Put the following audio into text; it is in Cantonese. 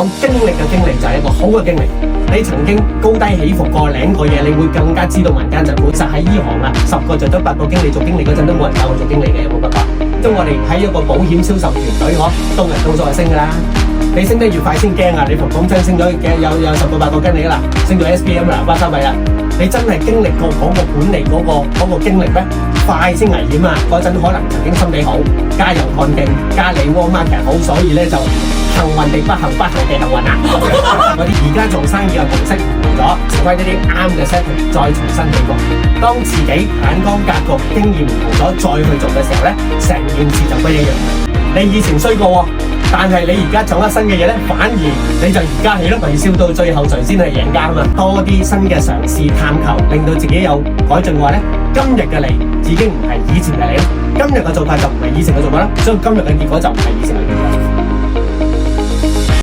講經歷嘅經歷就係一個好嘅經歷。你曾經高低起伏過，領過嘢，你會更加知道民間疾苦。實喺呢行啊，10個做咗8個經理，做經理嗰陣都冇人教我做經理嘅，有冇辦法？即係我哋喺一個保險銷售團隊，動人動作係升㗎啦。你升得越快先驚啊！你逢講真升咗有10個8個經理啦，升到 SPM 啦，瓜收米啦。你真係經歷過嗰個管理嗰個經歷咩？快先危險啊！嗰陣可能曾經心理好，加油幹勁，加你 warm market 好，所以咧就幸運地不幸，不幸地幸運啊！嗰啲而家做生意嘅模式唔同咗，試翻一啲啱嘅 setting，再重新起步。當自己眼光格局經驗唔同咗，再去做嘅時候咧，成件事就不一樣。你以前衰過喎。但係你而家掌握新嘅嘢咧，反而你就而家起咯，微笑到最後誰先係贏家啊嘛！多啲新嘅嘗試探求，令到自己有改進嘅話咧，今日嘅你已經唔係以前嘅你咯。今日嘅做法就唔係以前嘅做法啦，所以今日嘅結果就唔係以前嘅結果。